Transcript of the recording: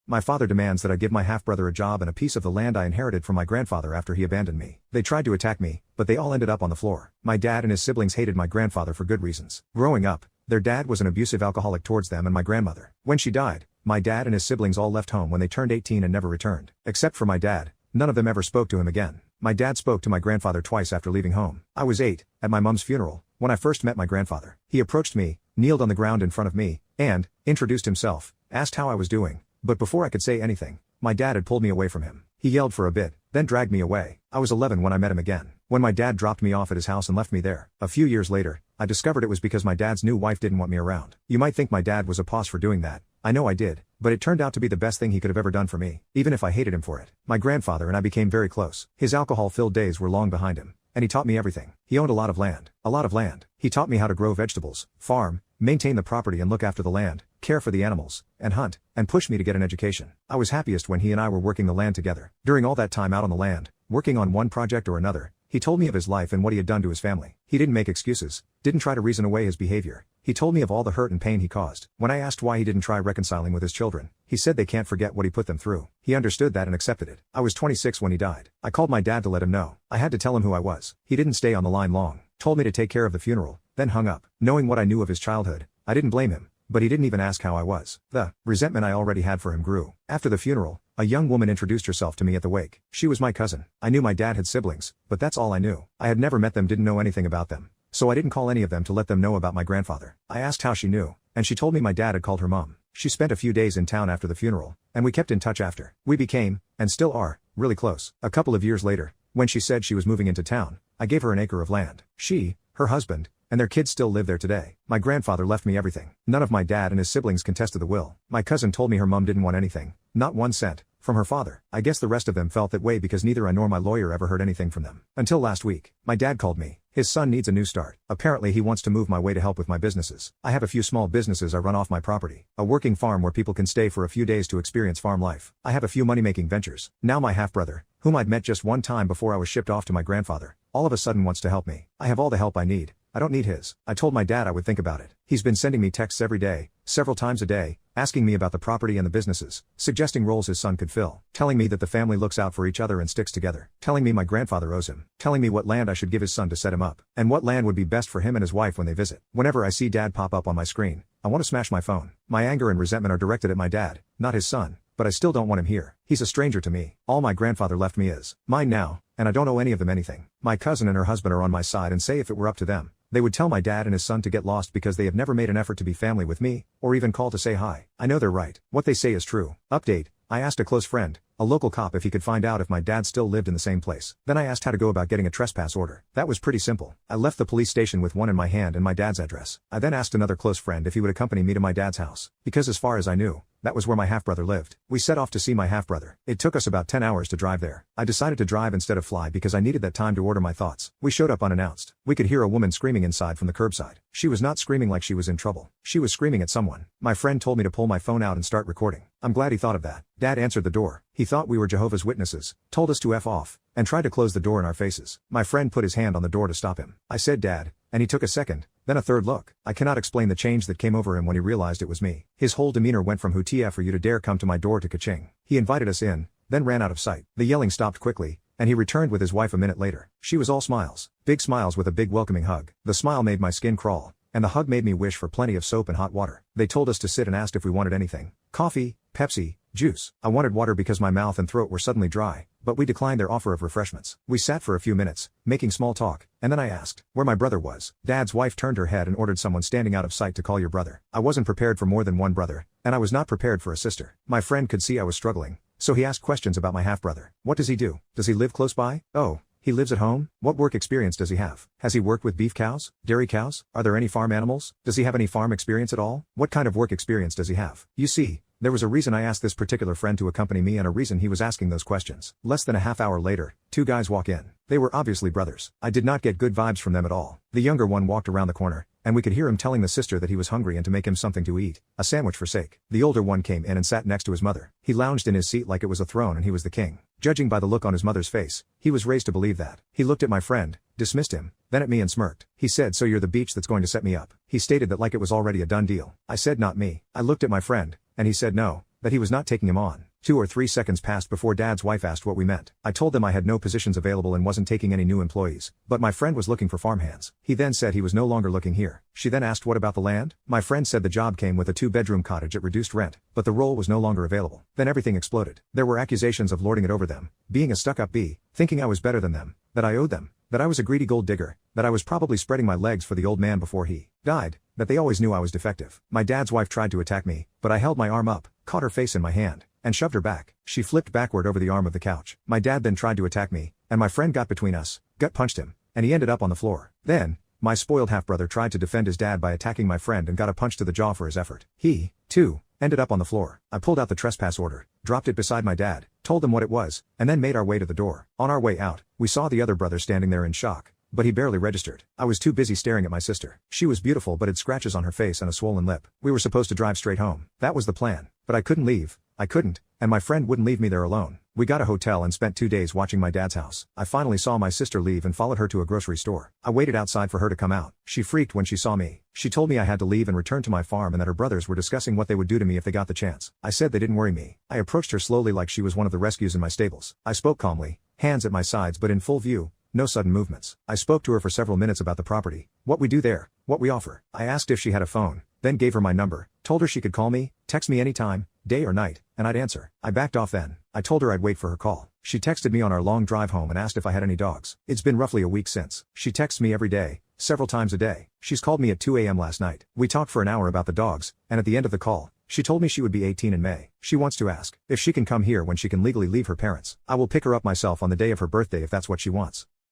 My father demands that I give my half-brother a job and a piece of the land I inherited from my grandfather after he abandoned me. They tried to attack me, but they all ended up on the floor. My dad and his siblings hated my grandfather for good reasons. Growing up, their dad was an abusive alcoholic towards them and my grandmother. When she died, my dad and his siblings all left home when they turned 18 and never returned. Except for my dad, none of them ever spoke to him again. My dad spoke to my grandfather twice after leaving home. I was 8, at my mom's funeral, when I first met my grandfather. He approached me, kneeled on the ground in front of me, and introduced himself, asked how I was doing, but before I could say anything, my dad had pulled me away from him. He yelled for a bit, then dragged me away. I was 11 when I met him again. When my dad dropped me off at his house and left me there. A few years later, I discovered it was because my dad's new wife didn't want me around. You might think my dad was a boss for doing that. I know I did, but it turned out to be the best thing he could have ever done for me, even if I hated him for it. My grandfather and I became very close. His alcohol-filled days were long behind him, and he taught me everything. He owned a lot of land. A lot of land. He taught me how to grow vegetables, farm, maintain the property and look after the land, care for the animals, and hunt, and pushed me to get an education. I was happiest when he and I were working the land together. During all that time out on the land, working on one project or another, he told me of his life and what he had done to his family. He didn't make excuses, didn't try to reason away his behavior. He told me of all the hurt and pain he caused. When I asked why he didn't try reconciling with his children, he said they can't forget what he put them through. He understood that and accepted it. I was 26 when he died. I called my dad to let him know. I had to tell him who I was. He didn't stay on the line long, told me to take care of the funeral, then hung up. Knowing what I knew of his childhood, I didn't blame him, but he didn't even ask how I was. The resentment I already had for him grew. After the funeral, a young woman introduced herself to me at the wake. She was my cousin. I knew my dad had siblings, but that's all I knew. I had never met them, didn't know anything about them, so I didn't call any of them to let them know about my grandfather. I asked how she knew, and she told me my dad had called her mom. She spent a few days in town after the funeral, and we kept in touch after. We became, and still are, really close. A couple of years later, when she said she was moving into town, I gave her an acre of land. She, her husband, and their kids still live there today. My grandfather left me everything. None of my dad and his siblings contested the will. My cousin told me her mom didn't want anything, not 1 cent, from her father. I guess the rest of them felt that way because neither I nor my lawyer ever heard anything from them. Until last week, my dad called me. His son needs a new start. Apparently he wants to move my way to help with my businesses. I have a few small businesses I run off my property. A working farm where people can stay for a few days to experience farm life. I have a few money-making ventures. Now my half-brother, whom I'd met just one time before I was shipped off to my grandfather, all of a sudden wants to help me. I have all the help I need. I don't need his. I told my dad I would think about it. He's been sending me texts every day, several times a day, asking me about the property and the businesses, suggesting roles his son could fill, telling me that the family looks out for each other and sticks together, telling me my grandfather owes him, telling me what land I should give his son to set him up, and what land would be best for him and his wife when they visit. Whenever I see dad pop up on my screen, I want to smash my phone. My anger and resentment are directed at my dad, not his son, but I still don't want him here. He's a stranger to me. All my grandfather left me is mine now, and I don't owe any of them anything. My cousin and her husband are on my side and say if it were up to them, they would tell my dad and his son to get lost because they have never made an effort to be family with me, or even call to say hi. I know they're right. What they say is true. Update: I asked a close friend, a local cop, if he could find out if my dad still lived in the same place. Then I asked how to go about getting a trespass order. That was pretty simple. I left the police station with one in my hand and my dad's address. I then asked another close friend if he would accompany me to my dad's house, because as far as I knew, that was where my half-brother lived. We set off to see my half-brother. It took us about 10 hours to drive there. I decided to drive instead of fly because I needed that time to order my thoughts. We showed up unannounced. We could hear a woman screaming inside from the curbside. She was not screaming like she was in trouble. She was screaming at someone. My friend told me to pull my phone out and start recording. I'm glad he thought of that. Dad answered the door. He thought we were Jehovah's Witnesses, told us to F off, and tried to close the door in our faces. My friend put his hand on the door to stop him. I said Dad, and he took a second, then a third look. I cannot explain the change that came over him when he realized it was me. His whole demeanor went from "Who TF are you to dare come to my door" to "Ka-ching." He invited us in, then ran out of sight. The yelling stopped quickly, and he returned with his wife a minute later. She was all smiles. Big smiles with a big welcoming hug. The smile made my skin crawl, and the hug made me wish for plenty of soap and hot water. They told us to sit and asked if we wanted anything. Coffee, Pepsi, juice. I wanted water because my mouth and throat were suddenly dry, but we declined their offer of refreshments. We sat for a few minutes, making small talk, and then I asked where my brother was. Dad's wife turned her head and ordered someone standing out of sight to call your brother. I wasn't prepared for more than one brother, and I was not prepared for a sister. My friend could see I was struggling, so he asked questions about my half-brother. What does he do? Does he live close by? Oh, he lives at home? What work experience does he have? Has he worked with beef cows? Dairy cows? Are there any farm animals? Does he have any farm experience at all? What kind of work experience does he have? You see, there was a reason I asked this particular friend to accompany me and a reason he was asking those questions. Less than a half hour later, 2 guys walk in. They were obviously brothers. I did not get good vibes from them at all. The younger one walked around the corner, and we could hear him telling the sister that he was hungry and to make him something to eat, a sandwich for sake. The older one came in and sat next to his mother. He lounged in his seat like it was a throne and he was the king. Judging by the look on his mother's face, he was raised to believe that. He looked at my friend, dismissed him, then at me and smirked. He said, "So you're the beach that's going to set me up." He stated that like it was already a done deal. I said, "Not me." I looked at my friend, and he said, "No, that he was not taking him on. 2 or 3 seconds passed before Dad's wife asked what we meant. I told them I had no positions available and wasn't taking any new employees, but my friend was looking for farmhands. He then said he was no longer looking here. She then asked what about the land? My friend said the job came with a 2-bedroom cottage at reduced rent, but the role was no longer available. Then everything exploded. There were accusations of lording it over them, being a stuck-up bee, thinking I was better than them, that I owed them, that I was a greedy gold digger, that I was probably spreading my legs for the old man before he died, that they always knew I was defective. My dad's wife tried to attack me, but I held my arm up, caught her face in my hand, and shoved her back. She flipped backward over the arm of the couch. My dad then tried to attack me, and my friend got between us, gut punched him, and he ended up on the floor. Then, my spoiled half-brother tried to defend his dad by attacking my friend and got a punch to the jaw for his effort. He, too, ended up on the floor. I pulled out the trespass order, dropped it beside my dad, told them what it was, and then made our way to the door. On our way out, we saw the other brother standing there in shock, but he barely registered. I was too busy staring at my sister. She was beautiful but had scratches on her face and a swollen lip. We were supposed to drive straight home. That was the plan. But I couldn't leave. I couldn't, and my friend wouldn't leave me there alone. We got a hotel and spent 2 days watching my dad's house. I finally saw my sister leave and followed her to a grocery store. I waited outside for her to come out. She freaked when she saw me. She told me I had to leave and return to my farm and that her brothers were discussing what they would do to me if they got the chance. I said they didn't worry me. I approached her slowly like she was one of the rescues in my stables. I spoke calmly, hands at my sides but in full view, no sudden movements. I spoke to her for several minutes about the property, what we do there, what we offer. I asked if she had a phone, then gave her my number, told her she could call me, text me anytime, day or night, and I'd answer. I backed off then. I told her I'd wait for her call. She texted me on our long drive home and asked if I had any dogs. It's been roughly a week since. She texts me every day, several times a day. She's called me at 2 a.m. last night. We talked for an hour about the dogs, and at the end of the call, she told me she would be 18 in May. She wants to ask if she can come here when she can legally leave her parents. I will pick her up myself on the day of her birthday if that's what she wants.